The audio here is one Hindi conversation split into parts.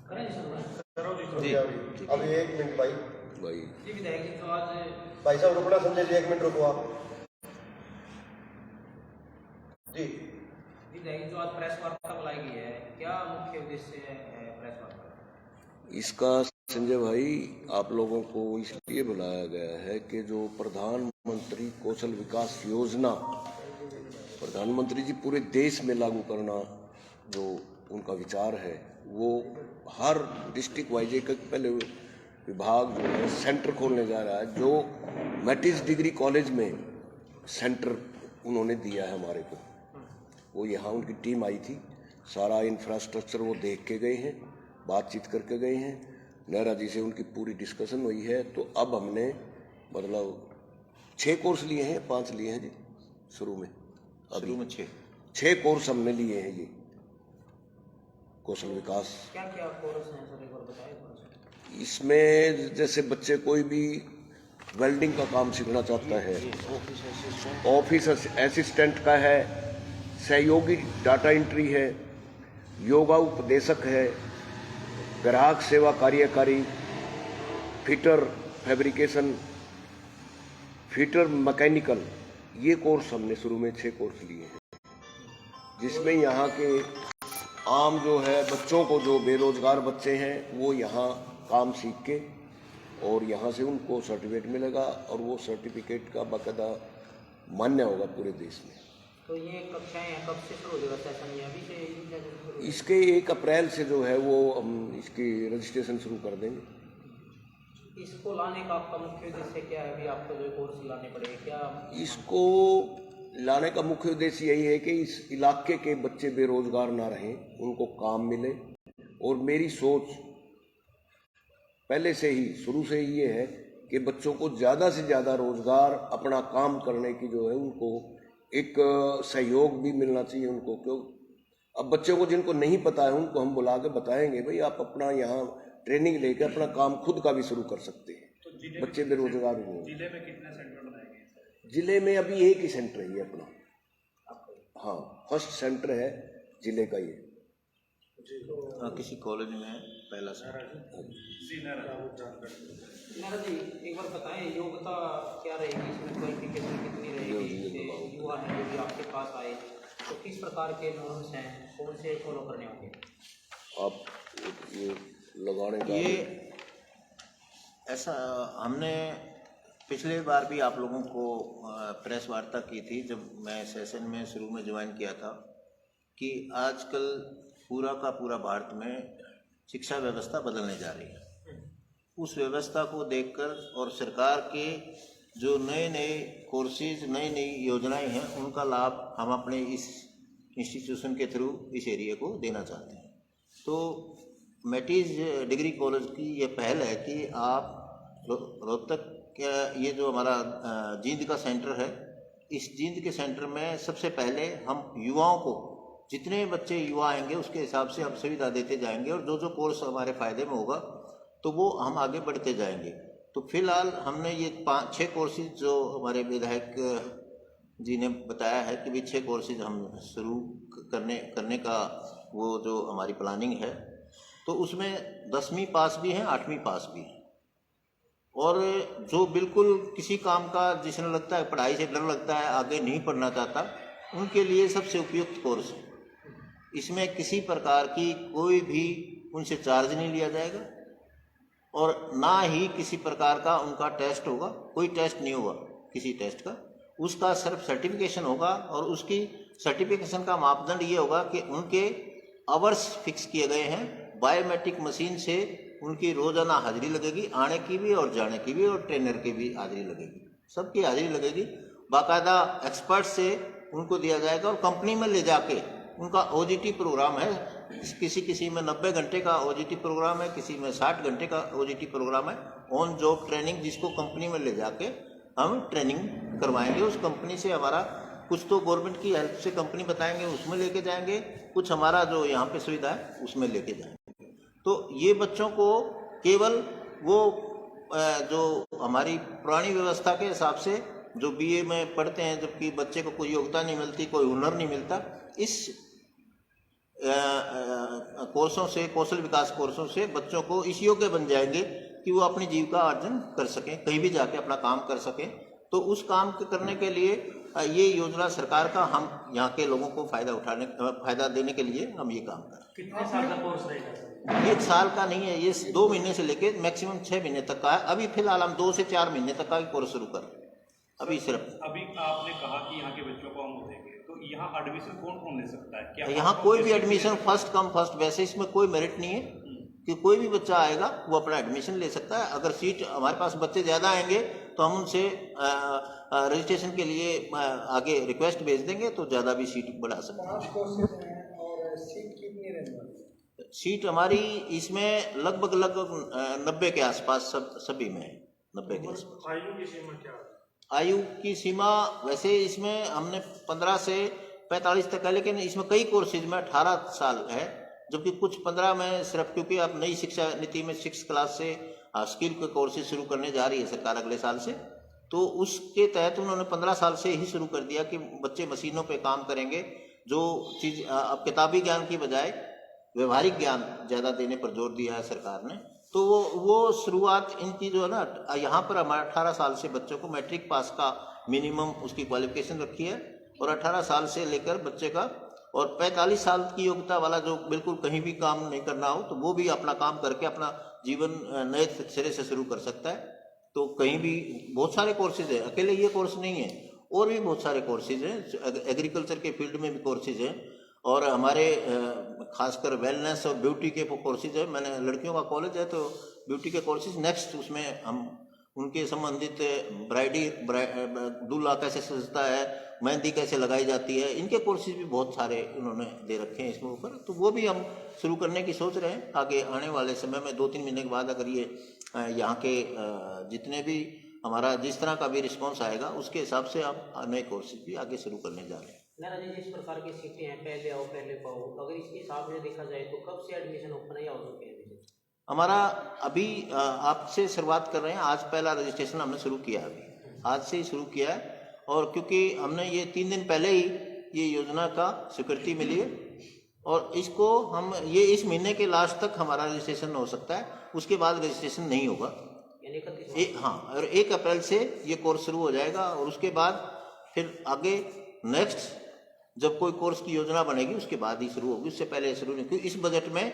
जी अभी 1 मिनट भाई जी विधायक जी, तो आज भाई साहब रुकना, संजय जी 1 मिनट रुको आप जी। विधायक जी, जो आज प्रेस वार्ता बुलाई गई है, क्या मुख्य उद्देश्य है प्रेस वार्ता? इसका संजय भाई आप लोगों को इसलिए बुलाया गया है कि जो प्रधानमंत्री कौशल विकास योजना प्रधानमंत्री जी पूरे देश में लागू करना जो उनका विचार है, वो हर डिस्ट्रिक्ट वाइज एक पहले विभाग जो है सेंटर खोलने जा रहा है। जो मैटिस डिग्री कॉलेज में सेंटर उन्होंने दिया है हमारे को, वो यहाँ उनकी टीम आई थी, सारा इंफ्रास्ट्रक्चर वो देख के गए हैं, बातचीत करके गए हैं, नेहरा जी से उनकी पूरी डिस्कशन हुई है। तो अब हमने मतलब 6 कोर्स लिए हैं, 5 लिए हैं जी शुरू में 6 कोर्स हमने लिए हैं ये कौशल विकास। क्या क्या कोर्स हैं सर, एक बार बताइए। इसमें जैसे बच्चे कोई भी वेल्डिंग का काम सीखना चाहता है, ऑफिस असिस्टेंट का है, सहयोगी डाटा एंट्री है, योगा उपदेशक है, ग्राहक सेवा कार्यकारी, फिटर फैब्रिकेशन, फिटर मैकेनिकल, ये कोर्स हमने शुरू में 6 कोर्स लिए हैं, जिसमें यहाँ के आम जो है बच्चों को, जो बेरोजगार बच्चे हैं, वो यहाँ काम सीख के और यहाँ से उनको सर्टिफिकेट मिलेगा और वो सर्टिफिकेट का बाकायदा मान्य होगा पूरे देश में। तो ये कक्षाएं कब से शुरू हो जाएगा सेशन, या अभी से? इसके 1 अप्रैल से जो है वो हम इसकी रजिस्ट्रेशन शुरू कर देंगे। इसको लाने का आपका मुख्य उद्देश्य क्या है? अभी आपको जो कोर्स लाने पड़ेगा, क्या इसको लाने का मुख्य उद्देश्य यही है कि इस इलाके के बच्चे बेरोजगार ना रहें, उनको काम मिले। और मेरी सोच पहले से ही शुरू से ही ये है कि बच्चों को ज़्यादा से ज़्यादा रोजगार, अपना काम करने की जो है उनको एक सहयोग भी मिलना चाहिए उनको। क्यों अब बच्चों को जिनको नहीं पता है उनको हम बुला के बताएंगे भाई आप अपना यहाँ ट्रेनिंग लेकर अपना काम खुद का भी शुरू कर सकते हैं। तो बच्चे बेरोजगार नहीं होंगे। जिले में कितने सेंटर बनाए गए? जिले में अभी 1 ही सेंटर है ये अपना, हाँ फर्स्ट सेंटर है जिले का ये। किसी कॉलेज में पहला सेंटर। मेरा जी एक बार बताएं, योग्यता क्या रहेगी इसमें, क्वालिफिकेशन कितनी रहेगी? युवा हैं जो भी आपके पास आए तो किस प्रकार के नॉर्म्स हैं, कौन से फॉलो करने होंगे? आप ये लगाने का ये ऐसा हमने पिछले बार भी आप लोगों को प्रेस वार्ता की थी जब मैं सेशन में शुरू में ज्वाइन किया था, कि आजकल पूरा का पूरा भारत में शिक्षा व्यवस्था बदलने जा रही है। उस व्यवस्था को देखकर और सरकार के जो नए नए कोर्सेज, नई नई योजनाएं हैं, उनका लाभ हम अपने इस इंस्टीट्यूशन के थ्रू इस एरिया को देना चाहते हैं। तो मैटिस डिग्री कॉलेज की ये पहल है कि आप रोहतक का ये जो हमारा जींद का सेंटर है, इस जींद के सेंटर में सबसे पहले हम युवाओं को, जितने बच्चे युवा आएंगे उसके हिसाब से हम सुविधा देते जाएंगे, और जो जो कोर्स हमारे फ़ायदे में होगा तो वो हम आगे बढ़ते जाएंगे। तो फिलहाल हमने ये 5-6 कोर्सेज जो हमारे विधायक जी ने बताया है कि भी 6 कोर्सेज हम शुरू करने का वो जो हमारी प्लानिंग है, तो उसमें 10वीं पास भी हैं, 8वीं पास भी हैं। और जो बिल्कुल किसी काम का जिसने लगता है, पढ़ाई से डर लगता है, आगे नहीं पढ़ना चाहता, उनके लिए सबसे उपयुक्त कोर्स है। इसमें किसी प्रकार की कोई भी उनसे चार्ज नहीं लिया जाएगा और ना ही किसी प्रकार का उनका टेस्ट होगा, कोई टेस्ट नहीं होगा किसी टेस्ट का, उसका सिर्फ सर्टिफिकेशन होगा। और उसकी सर्टिफिकेशन का मापदंड ये होगा कि उनके आवर्स फिक्स किए गए हैं, बायोमेट्रिक मशीन से उनकी रोजाना हाजिरी लगेगी, आने की भी और जाने की भी, और ट्रेनर की भी हाजिरी लगेगी, सबकी हाजिरी लगेगी। बाकायदा एक्सपर्ट से उनको दिया जाएगा और कंपनी में ले जाके उनका OJT प्रोग्राम है, किसी में 90 घंटे का OJT प्रोग्राम है, किसी में 60 घंटे का OJT प्रोग्राम है, ऑन जॉब ट्रेनिंग, जिसको कंपनी में ले जाके हम ट्रेनिंग करवाएंगे। उस कंपनी से हमारा कुछ तो गवर्नमेंट की हेल्प से कंपनी बताएंगे, उसमें लेके जाएंगे, कुछ हमारा जो यहाँ पे सुविधा है उसमें लेके जाएंगे। तो ये बच्चों को केवल वो जो हमारी पुरानी व्यवस्था के हिसाब से जो BA में पढ़ते हैं, जबकि बच्चे को कोई योग्यता नहीं मिलती, कोई हुनर नहीं मिलता, इस कोर्सों से, कौशल विकास कोर्सों से बच्चों को इस योग्य बन जाएंगे कि वो अपनी जीविका अर्जन कर सकें, कहीं भी जाके अपना काम कर सकें। तो उस काम के करने के लिए ये योजना सरकार का, हम यहाँ के लोगों को फायदा देने के लिए हम ये काम कर रहे हैं। कितने साल का कोर्स रहेगा सर? 1 साल का नहीं है, ये 2 महीने से लेके मैक्सिमम 6 महीने तक का है। अभी फिलहाल हम 2 से 4 महीने तक का कोर्स शुरू कर रहे हैं अभी सिर्फ। अभी आपने कहा कि यहाँ के बच्चों को हम देंगे, तो यहाँ एडमिशन कौन कौन ले सकता है? क्या यहाँ कोई भी एडमिशन फर्स्ट कम फर्स्ट, वैसे इसमें कोई मेरिट नहीं है कि कोई भी बच्चा आएगा वो अपना एडमिशन ले सकता है। अगर सीट हमारे पास बच्चे ज़्यादा आएंगे तो हम उनसे रजिस्ट्रेशन के लिए आगे रिक्वेस्ट भेज देंगे, तो ज़्यादा भी सीट बढ़ा सकते हैं। 5 कोर्सेज हैं और सीट कितनी रहने वाली है? सीट हमारी इसमें लगभग 90 के आसपास सभी में है, 90 के आसपास। आयु की सीमा क्या है? आयु की सीमा वैसे इसमें हमने 15 से 45 तक है, लेकिन इसमें कई कोर्सेज में 18 साल है, जबकि कुछ 15 में सिर्फ, क्योंकि अब नई शिक्षा नीति में 6 क्लास से स्किल के कोर्सेज शुरू करने जा रही है सरकार अगले साल से, तो उसके तहत उन्होंने 15 साल से ही शुरू कर दिया कि बच्चे मशीनों पे काम करेंगे। जो चीज़ अब किताबी ज्ञान की बजाय व्यवहारिक ज्ञान ज़्यादा देने पर जोर दिया है सरकार ने, तो वो शुरुआत इनकी जो है ना, यहाँ पर हमारे 18 साल से बच्चों को मैट्रिक पास का मिनिमम उसकी क्वालिफिकेशन रखी है, और 18 साल से लेकर बच्चे का, और 45 साल की योग्यता वाला जो बिल्कुल कहीं भी काम नहीं करना हो तो वो भी अपना काम करके अपना जीवन नए सिरे से शुरू कर सकता है। तो कहीं भी बहुत सारे कोर्सेज हैं, अकेले ये कोर्स नहीं है, और भी बहुत सारे कोर्सेज हैं। एग्रीकल्चर के फील्ड में भी कोर्सेज हैं, और हमारे खासकर वेलनेस और ब्यूटी के कोर्सेज है। मैंने लड़कियों का कॉलेज है, तो ब्यूटी के कोर्सेज नेक्स्ट, उसमें हम उनके संबंधित दूल्हा कैसे सजता है, मेहंदी कैसे लगाई जाती है, इनके कोर्सेज भी बहुत सारे उन्होंने दे रखे हैं इसमें ऊपर, तो वो भी हम शुरू करने की सोच रहे हैं। आगे आने वाले समय में 2-3 महीने के बाद अगर ये यहाँ के जितने भी हमारा जिस तरह का भी रिस्पॉन्स आएगा उसके हिसाब से हम नए कोर्सेज भी आगे शुरू करने जा रहे हैं। नारा जी, जिस प्रकार की सीटें हैं, पहले आओ पहले पाओ, अगर इसके हिसाब से देखा जाए तो कब से एडमिशन ओपन है या हो चुके हैं? हमारा अभी आपसे शुरुआत कर रहे हैं, आज पहला रजिस्ट्रेशन हमने शुरू किया है, अभी आज से ही शुरू किया है। और क्योंकि हमने ये 3 दिन पहले ही ये योजना का स्वीकृति मिली है, और इसको हम ये इस महीने के लास्ट तक हमारा रजिस्ट्रेशन हो सकता है, उसके बाद रजिस्ट्रेशन नहीं होगा। हाँ, और 1 अप्रैल से ये कोर्स शुरू हो जाएगा, और उसके बाद फिर आगे नेक्स्ट जब कोई कोर्स की योजना बनेगी उसके बाद ही शुरू होगी, उससे पहले शुरू नहीं। क्योंकि इस बजट में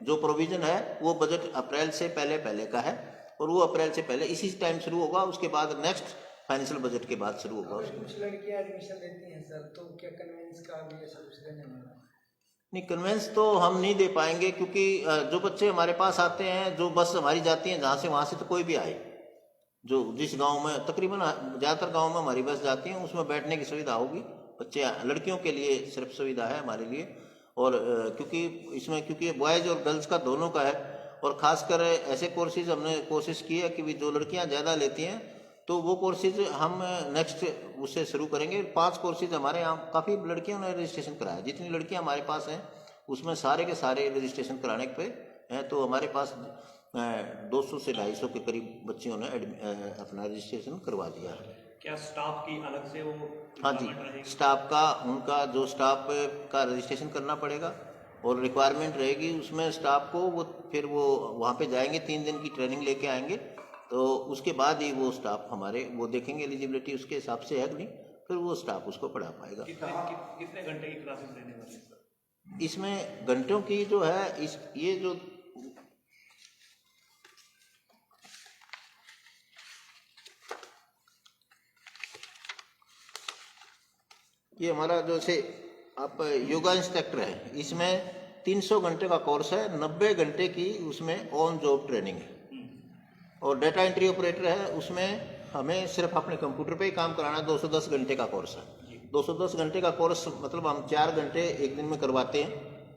जो प्रोविजन है वो बजट अप्रैल से पहले का है, और वो अप्रैल से पहले इसी टाइम शुरू होगा, उसके बाद नेक्स्ट फाइनेंशियल बजट के बाद शुरू होगा। कुछ लड़कियां एडमिशन लेती हैं सर, तो क्या कन्वेंस का भी ये सब देने वाला? नहीं, कन्वेंस तो हम नहीं दे पाएंगे, क्योंकि जो बच्चे हमारे पास आते हैं, जो बस हमारी जाती हैं जहाँ से, वहाँ से तो कोई भी आए, जो जिस गांव में, तकरीबन ज़्यादातर गांव में हमारी बस जाती हैं, उसमें बैठने की सुविधा होगी। बच्चे, लड़कियों के लिए सिर्फ सुविधा है हमारे लिए, और क्योंकि इसमें क्योंकि बॉयज़ और गर्ल्स का दोनों का है, और ख़ासकर ऐसे कोर्सेज हमने कोशिश की है कि जो लड़कियां ज़्यादा लेती हैं तो वो कोर्सेज हम नेक्स्ट उससे शुरू करेंगे। 5 कोर्सेज हमारे यहाँ काफ़ी लड़कियों ने रजिस्ट्रेशन कराया, जितनी लड़कियां हमारे पास हैं उसमें सारे के सारे रजिस्ट्रेशन कराने पे हैं। तो हमारे पास 200 से 250 के करीब बच्चियों ने अपना रजिस्ट्रेशन करवा दिया है। क्या स्टाफ की अलग से वो? हाँ जी, स्टाफ का, उनका जो स्टाफ का रजिस्ट्रेशन करना पड़ेगा, और रिक्वायरमेंट रहेगी उसमें स्टाफ को, वो फिर वो वहाँ पे जाएंगे, 3 दिन की ट्रेनिंग लेके आएंगे, तो उसके बाद ही वो स्टाफ हमारे वो देखेंगे एलिजिबिलिटी उसके हिसाब से है कि नहीं, फिर वो स्टाफ उसको पढ़ा पाएगा। कितने घंटे की क्लासेस लेने वाले हैं? इसमें घंटों की जो है, ये जो ये हमारा जो से आप योगा इंस्ट्रक्टर है, इसमें 300 घंटे का कोर्स है, 90 घंटे की उसमें ऑन जॉब ट्रेनिंग है, और डाटा एंट्री ऑपरेटर है, उसमें हमें सिर्फ अपने कंप्यूटर पे ही काम कराना है। 210 घंटे का कोर्स है। 210 घंटे का कोर्स मतलब हम 4 घंटे एक दिन में करवाते हैं,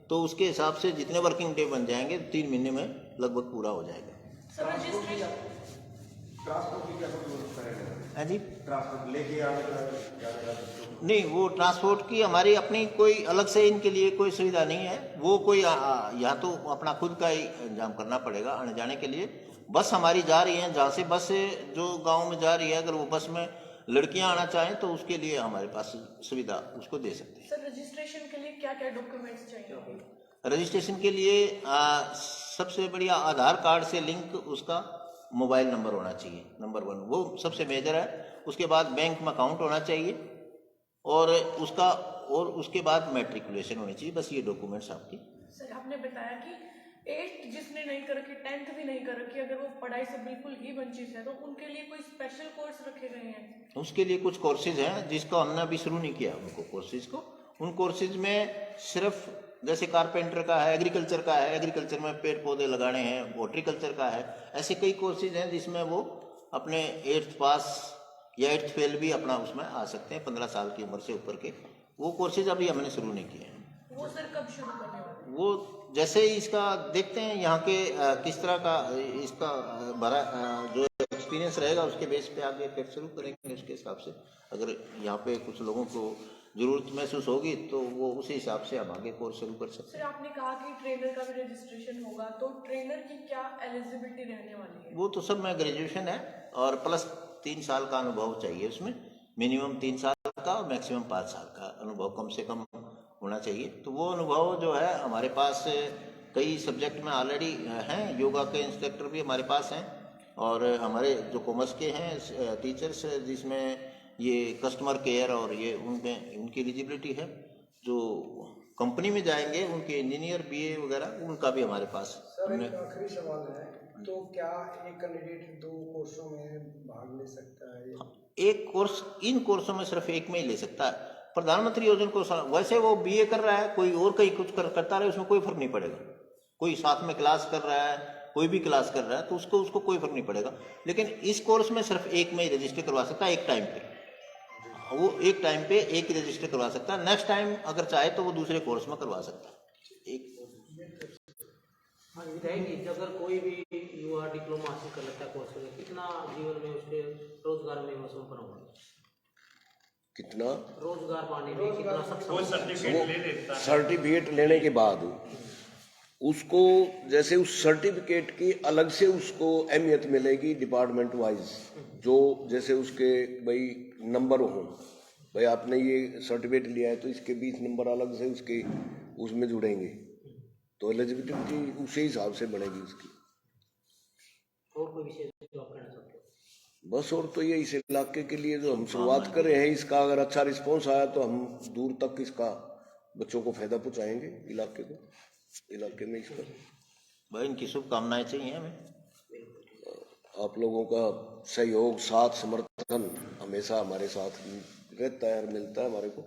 तो उसके हिसाब से जितने वर्किंग डे बन जाएंगे 3 महीने में लगभग पूरा हो जाएगा। हाँ जी, ट्रांसपोर्ट लेके आने का नहीं, वो ट्रांसपोर्ट की हमारी अपनी कोई अलग से इनके लिए कोई सुविधा नहीं है, वो कोई या तो अपना खुद का ही इंतजाम करना पड़ेगा आने जाने के लिए। बस हमारी जा रही है, जहाँ से बस जो गांव में जा रही है, अगर वो बस में लड़कियां आना चाहें तो उसके लिए हमारे पास सुविधा उसको दे सकते हैं। सर रजिस्ट्रेशन के लिए क्या क्या डॉक्यूमेंट्स चाहिए? रजिस्ट्रेशन के लिए सबसे बढ़िया आधार कार्ड से लिंक उसका मोबाइल नंबर होना चाहिए, नंबर 1, वो सबसे मेजर है। उसके बाद बैंक में अकाउंट होना चाहिए और उसके बाद मैट्रिकुलेशन होनी चाहिए। बस ये डॉक्यूमेंट्स आपकी। सर आपने बताया कि 8th जिसने नहीं कर रखी, 10th भी नहीं कर रखी, अगर वो पढ़ाई से बिल्कुल ही वंचित है तो उनके लिए कोई स्पेशल कोर्स रखे गए हैं? उसके लिए कुछ कोर्सेज हैं जिसको हमने अभी शुरू नहीं किया उनको कोर्सेज को। उन कोर्सेज में सिर्फ जैसे कारपेंटर का है, एग्रीकल्चर का है, एग्रीकल्चर में पेड़ पौधे लगाने हैं, हॉर्टिकल्चर का है, ऐसे कई कोर्सेज हैं जिसमें वो अपने 8th पास या 8th फेल भी अपना उसमें आ सकते हैं 15 साल की उम्र से ऊपर के। वो कोर्सेज अभी हमने शुरू नहीं किए हैं। वो सर कब शुरू करने वाले? वो जैसे ही इसका देखते हैं यहाँ के किस तरह का इसका बड़ा जो एक्सपीरियंस रहेगा उसके बेस पे आगे फिर शुरू करेंगे। उसके हिसाब से अगर यहाँ पे कुछ लोगों को जरूरत महसूस होगी तो वो उसी हिसाब से हम आगे कोर्स शुरू कर सकते सर आपने कहा कि ट्रेनर का भी रजिस्ट्रेशन होगा, तो ट्रेनर की क्या एलिजिबिलिटी रहने वाली है? हैं। वो तो सब में ग्रेजुएशन है और प्लस 3 साल का अनुभव चाहिए उसमें, मिनिमम 3 साल का और मैक्सिमम 5 साल का अनुभव कम से कम होना चाहिए। तो वो अनुभव जो है हमारे पास कई सब्जेक्ट में ऑलरेडी हैं। योगा के इंस्ट्रक्टर भी हमारे पास हैं और हमारे जो कॉमर्स के हैं टीचर्स जिसमें ये कस्टमर केयर और ये उनमें उनकी एलिजिबिलिटी है। जो कंपनी में जाएंगे उनके इंजीनियर बीए वगैरह उनका भी हमारे पास। सर एक आखिरी सवाल है, तो क्या एक कैंडिडेट 2 कोर्सों में भाग ले सकता है? एक कोर्स, इन कोर्सों में सिर्फ एक में ही ले सकता है। प्रधानमंत्री योजना को वैसे वो बीए कर रहा है, कोई और कहीं कुछ करता रहे, उसमें कोई फर्क नहीं पड़ेगा। कोई साथ में क्लास कर रहा है, कोई भी क्लास कर रहा है, तो उसको कोई फर्क नहीं पड़ेगा। लेकिन इस कोर्स में सिर्फ एक में ही रजिस्टर करवा सकता है, एक टाइम पे। वो एक टाइम पे एक ही रजिस्टर करवा सकता है। नेक्स्ट टाइम अगर चाहे तो वो दूसरे कोर्स में करवा सकता है। हाँ विधायक जी, अगर कोई भी युवा डिप्लोमा हासिल कर लेता है कोर्स में, कितना जीवन में उसके रोजगार में वो संपन्न होगा? कितना रोजगार पाने में कितना सक्षम कोई होगा? सर्टिफिकेट ले लेता है। सर्टिफिकेट लेने के बाद उसको जैसे उस सर्टिफिकेट की अलग से उसको अहमियत मिलेगी डिपार्टमेंट वाइज। जो जैसे उसके भाई नंबर हो, भाई आपने ये सर्टिफिकेट लिया है तो इसके 20 नंबर अलग से उसके उसमें जुड़ेंगे तो एलिजिबिलिटी उसी हिसाब से बढ़ेगी उसकी। और कोई विशेष जो आप कहना चाहते हो? बस और तो ये इस इलाके के लिए जो हम शुरुआत कर रहे हैं, इसका अगर अच्छा रिस्पॉन्स आया तो हम दूर तक इसका बच्चों को फायदा पहुंचाएंगे, इलाके में इसका। भाई इनकी शुभकामनाएं चाहिए हमें। आप लोगों का सहयोग, साथ, समर्थन हमेशा हमारे साथ रहता है और मिलता है हमारे को।